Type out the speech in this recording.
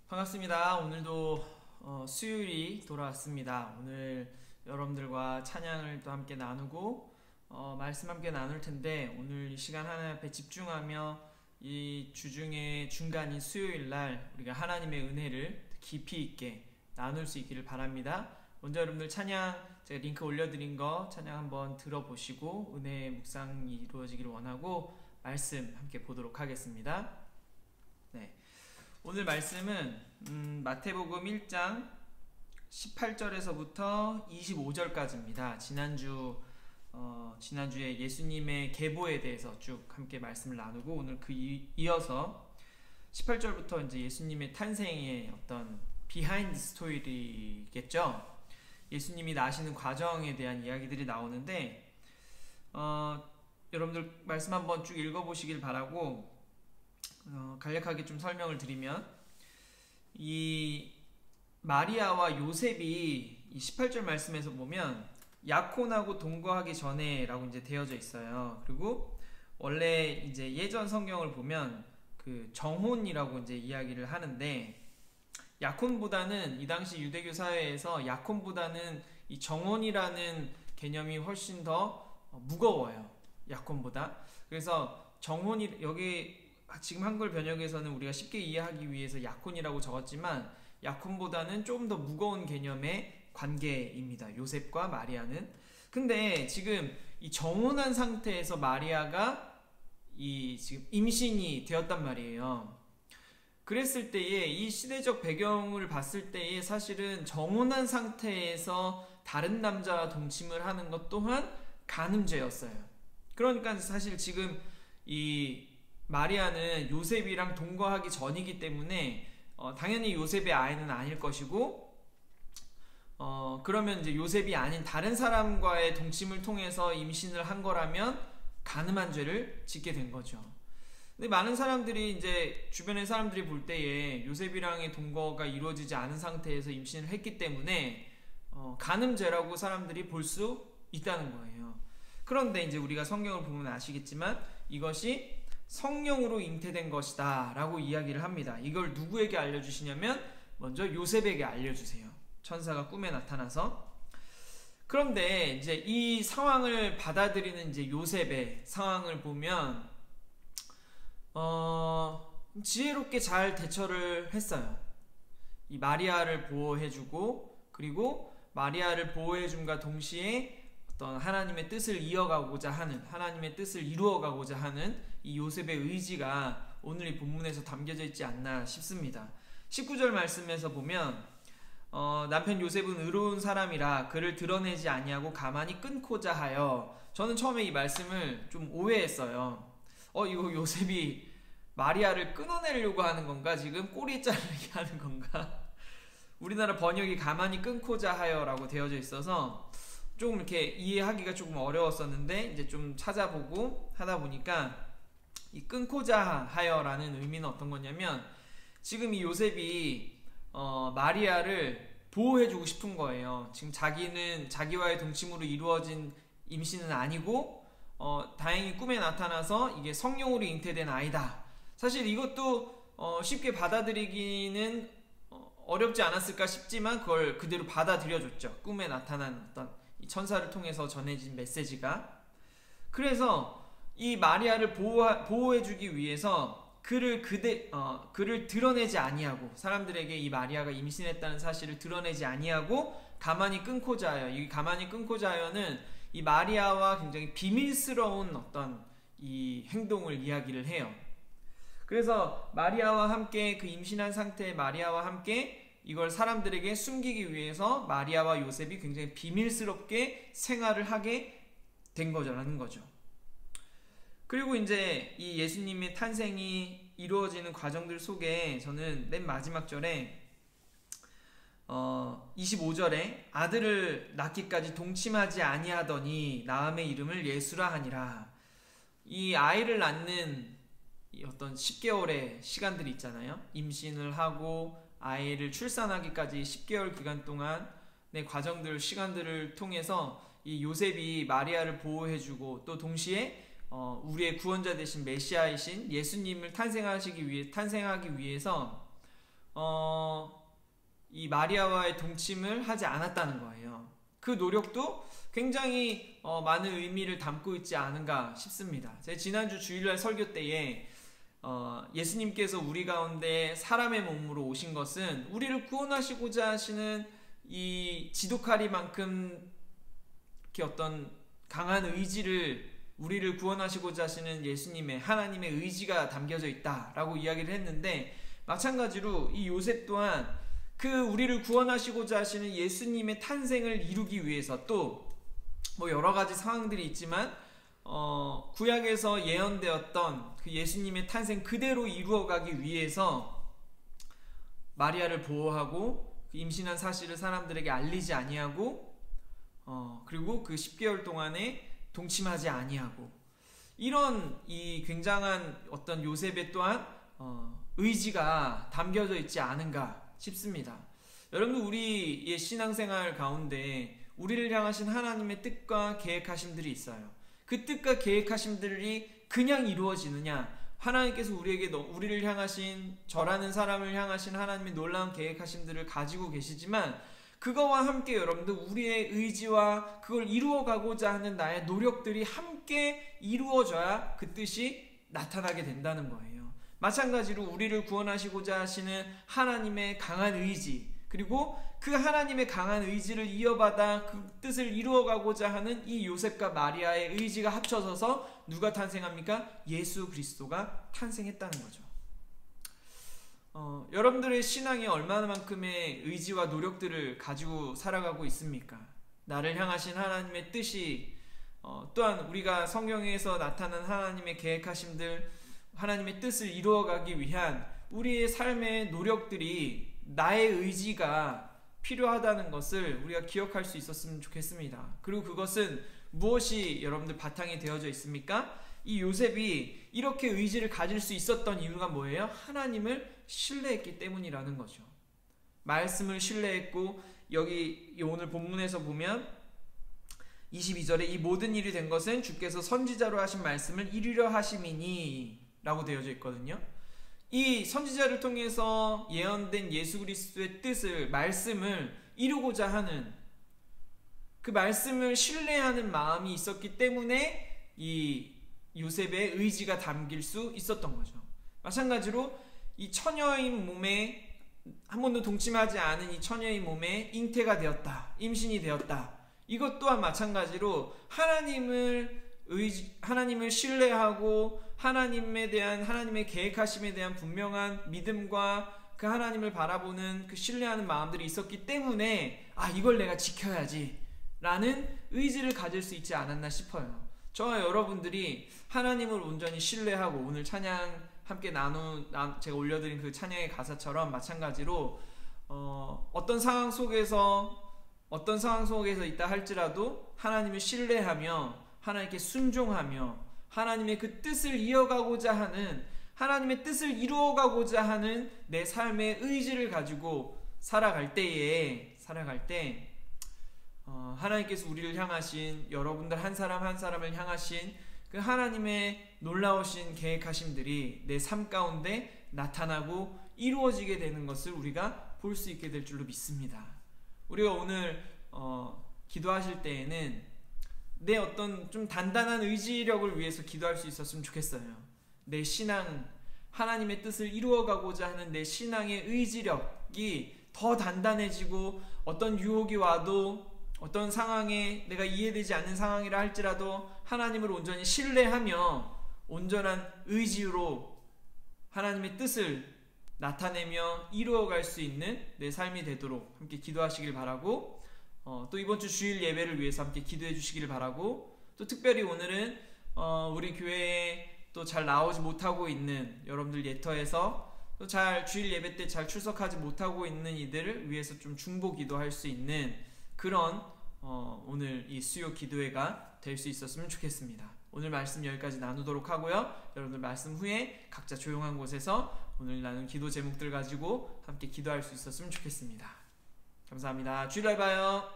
반갑습니다. 오늘도 수요일이 돌아왔습니다. 오늘 여러분들과 찬양을 또 함께 나누고 말씀 함께 나눌 텐데, 오늘 이 시간 하나님 앞에 집중하며 이 주중의 중간인 수요일 날 우리가 하나님의 은혜를 깊이 있게 나눌 수 있기를 바랍니다. 먼저 여러분들 찬양 제가 링크 올려드린 거 찬양 한번 들어보시고 은혜의 묵상이 이루어지기를 원하고 말씀 함께 보도록 하겠습니다. 네. 오늘 말씀은 마태복음 1장 18절에서부터 25절까지입니다. 지난주에 예수님의 계보에 대해서 쭉 함께 말씀을 나누고, 오늘 이어서 18절부터 이제 예수님의 탄생의 어떤 비하인드 스토리겠죠. 예수님이 나시는 과정에 대한 이야기들이 나오는데, 여러분들 말씀 한번 쭉 읽어보시길 바라고, 간략하게 좀 설명을 드리면, 이 마리아와 요셉이 이 18절 말씀에서 보면 약혼하고 동거하기 전에 라고 이제 되어져 있어요. 그리고 원래 이제 예전 성경을 보면 그 정혼이라고 이제 이야기를 하는데, 약혼보다는 이 당시 유대교 사회에서 약혼보다는 이 정혼이라는 개념이 훨씬 더 무거워요. 약혼보다. 그래서 정혼이, 여기 지금 한글 번역에서는 우리가 쉽게 이해하기 위해서 약혼이라고 적었지만, 약혼보다는 좀 더 무거운 개념의 관계입니다. 요셉과 마리아는. 근데 지금 이 정혼한 상태에서 마리아가 지금 임신이 되었단 말이에요. 그랬을 때에 이 시대적 배경을 봤을 때에 사실은 정혼한 상태에서 다른 남자와 동침을 하는 것 또한 간음죄였어요. 그러니까 사실 지금 이 마리아는 요셉이랑 동거하기 전이기 때문에 당연히 요셉의 아이는 아닐 것이고, 그러면 이제 요셉이 아닌 다른 사람과의 동침을 통해서 임신을 한 거라면 간음한 죄를 짓게 된 거죠. 근데 많은 사람들이 이제 주변의 사람들이 볼 때에 요셉이랑의 동거가 이루어지지 않은 상태에서 임신을 했기 때문에 간음죄라고 사람들이 볼 수 있다는 거예요. 그런데 이제 우리가 성경을 보면 아시겠지만 이것이 성령으로 잉태된 것이다 라고 이야기를 합니다. 이걸 누구에게 알려주시냐면 먼저 요셉에게 알려주세요. 천사가 꿈에 나타나서. 그런데 이제 이 상황을 받아들이는 이제 요셉의 상황을 보면 지혜롭게 잘 대처를 했어요. 이 마리아를 보호해주고, 그리고 마리아를 보호해줌과 동시에 어떤 하나님의 뜻을 이어가고자 하는, 하나님의 뜻을 이루어가고자 하는 이 요셉의 의지가 오늘 이 본문에서 담겨져 있지 않나 싶습니다. 19절 말씀에서 보면 남편 요셉은 의로운 사람이라 그를 드러내지 아니하고 가만히 끊고자 하여. 저는 처음에 이 말씀을 좀 오해했어요. 이거 요셉이 마리아를 끊어내려고 하는 건가? 지금 꼬리 자르게 하는 건가? 우리나라 번역이 가만히 끊고자 하여 라고 되어져 있어서 조금 이렇게 이해하기가 조금 어려웠었는데, 이제 좀 찾아보고 하다 보니까 이 끊고자 하여 라는 의미는 어떤 거냐면, 지금 이 요셉이 마리아를 보호해주고 싶은 거예요. 지금 자기는 자기와의 동침으로 이루어진 임신은 아니고 다행히 꿈에 나타나서 이게 성령으로 잉태된 아이다. 사실 이것도 쉽게 받아들이기는 어렵지 않았을까 싶지만 그걸 그대로 받아들여줬죠. 꿈에 나타난 어떤 이 천사를 통해서 전해진 메시지가. 그래서 이 마리아를 보호해주기 위해서 그를 드러내지 아니하고, 사람들에게 이 마리아가 임신했다는 사실을 드러내지 아니하고 가만히 끊고자 하여. 이 가만히 끊고자 하여는 이 마리아와 굉장히 비밀스러운 어떤 이 행동을 이야기를 해요. 그래서 마리아와 함께, 그 임신한 상태의 마리아와 함께 이걸 사람들에게 숨기기 위해서 마리아와 요셉이 굉장히 비밀스럽게 생활을 하게 된 거라는 거죠. 그리고 이제 이 예수님의 탄생이 이루어지는 과정들 속에 저는 맨 마지막 절에 25절에 아들을 낳기까지 동침하지 아니하더니 낳음의 이름을 예수라 하니라. 이 아이를 낳는 이 어떤 10개월의 시간들이 있잖아요. 임신을 하고 아이를 출산하기까지 10개월 기간 동안의 과정들, 시간들을 통해서 이 요셉이 마리아를 보호해주고, 또 동시에 우리의 구원자 되신 메시아이신 예수님을 탄생하기 위해서 이 마리아와의 동침을 하지 않았다는 거예요. 그 노력도 굉장히 많은 의미를 담고 있지 않은가 싶습니다. 제가 지난주 주일날 설교 때에 예수님께서 우리 가운데 사람의 몸으로 오신 것은 우리를 구원하시고자 하시는 이 지독하리만큼 이렇게 어떤 강한 의지를, 우리를 구원하시고자 하시는 예수님의, 하나님의 의지가 담겨져 있다라고 이야기를 했는데, 마찬가지로 이 요셉 또한 그 우리를 구원하시고자 하시는 예수님의 탄생을 이루기 위해서, 또 뭐 여러 가지 상황들이 있지만 구약에서 예언되었던 그 예수님의 탄생 그대로 이루어가기 위해서 마리아를 보호하고 그 임신한 사실을 사람들에게 알리지 아니하고 그리고 그 10개월 동안에 동침하지 아니하고, 이런 이 굉장한 어떤 요셉의 또한 의지가 담겨져 있지 않은가 싶습니다. 여러분들, 우리의 신앙생활 가운데 우리를 향하신 하나님의 뜻과 계획하심들이 있어요. 그 뜻과 계획하심들이 그냥 이루어지느냐? 하나님께서 우리를 향하신, 저라는 사람을 향하신 하나님의 놀라운 계획하심들을 가지고 계시지만, 그거와 함께 여러분들 우리의 의지와 그걸 이루어가고자 하는 나의 노력들이 함께 이루어져야 그 뜻이 나타나게 된다는 거예요. 마찬가지로 우리를 구원하시고자 하시는 하나님의 강한 의지, 그리고 그 하나님의 강한 의지를 이어받아 그 뜻을 이루어가고자 하는 이 요셉과 마리아의 의지가 합쳐져서 누가 탄생합니까? 예수 그리스도가 탄생했다는 거죠. 여러분들의 신앙이 얼마나만큼의 의지와 노력들을 가지고 살아가고 있습니까? 나를 향하신 하나님의 뜻이, 또한 우리가 성경에서 나타난 하나님의 계획하심들, 하나님의 뜻을 이루어가기 위한 우리의 삶의 노력들이, 나의 의지가 필요하다는 것을 우리가 기억할 수 있었으면 좋겠습니다. 그리고 그것은 무엇이 여러분들 바탕이 되어져 있습니까? 이 요셉이 이렇게 의지를 가질 수 있었던 이유가 뭐예요? 하나님을 신뢰했기 때문이라는 거죠. 말씀을 신뢰했고, 여기 오늘 본문에서 보면 22절에 이 모든 일이 된 것은 주께서 선지자로 하신 말씀을 이루려 하심이니 라고 되어져 있거든요. 이 선지자를 통해서 예언된 예수 그리스도의 뜻을, 말씀을 이루고자 하는 그 말씀을 신뢰하는 마음이 있었기 때문에 이 요셉의 의지가 담길 수 있었던 거죠. 마찬가지로 이 처녀인 몸에, 한 번도 동침하지 않은 이 처녀의 몸에 잉태가 되었다, 임신이 되었다. 이것 또한 마찬가지로 하나님을 신뢰하고 하나님에 대한, 하나님의 계획하심에 대한 분명한 믿음과 그 하나님을 바라보는 그 신뢰하는 마음들이 있었기 때문에 이걸 내가 지켜야지 라는 의지를 가질 수 있지 않았나 싶어요. 저와 여러분들이 하나님을 온전히 신뢰하고, 오늘 찬양 함께 제가 올려드린 그 찬양의 가사처럼 마찬가지로 어떤 상황 속에서 있다 할지라도 하나님을 신뢰하며 하나님께 순종하며 하나님의 그 뜻을 이어가고자 하는, 하나님의 뜻을 이루어가고자 하는 내 삶의 의지를 가지고 살아갈 때 하나님께서 우리를 향하신, 여러분들 한 사람 한 사람을 향하신 그 하나님의 놀라우신 계획하심들이 내 삶 가운데 나타나고 이루어지게 되는 것을 우리가 볼 수 있게 될 줄로 믿습니다. 우리가 오늘 기도하실 때에는 내 어떤 좀 단단한 의지력을 위해서 기도할 수 있었으면 좋겠어요. 내 신앙, 하나님의 뜻을 이루어가고자 하는 내 신앙의 의지력이 더 단단해지고, 어떤 유혹이 와도, 어떤 상황에 내가 이해되지 않는 상황이라 할지라도 하나님을 온전히 신뢰하며 온전한 의지로 하나님의 뜻을 나타내며 이루어갈 수 있는 내 삶이 되도록 함께 기도하시길 바라고, 또 이번 주 주일 예배를 위해서 함께 기도해 주시길 바라고, 또 특별히 오늘은 우리 교회에 또 잘 나오지 못하고 있는 여러분들 예터에서 또 잘 주일 예배 때 잘 출석하지 못하고 있는 이들을 위해서 좀 중보 기도할 수 있는 그런 오늘 이 수요 기도회가 될 수 있었으면 좋겠습니다. 오늘 말씀 여기까지 나누도록 하고요. 여러분들 말씀 후에 각자 조용한 곳에서 오늘 나눈 기도 제목들 가지고 함께 기도할 수 있었으면 좋겠습니다. 감사합니다. 주일날 봐요.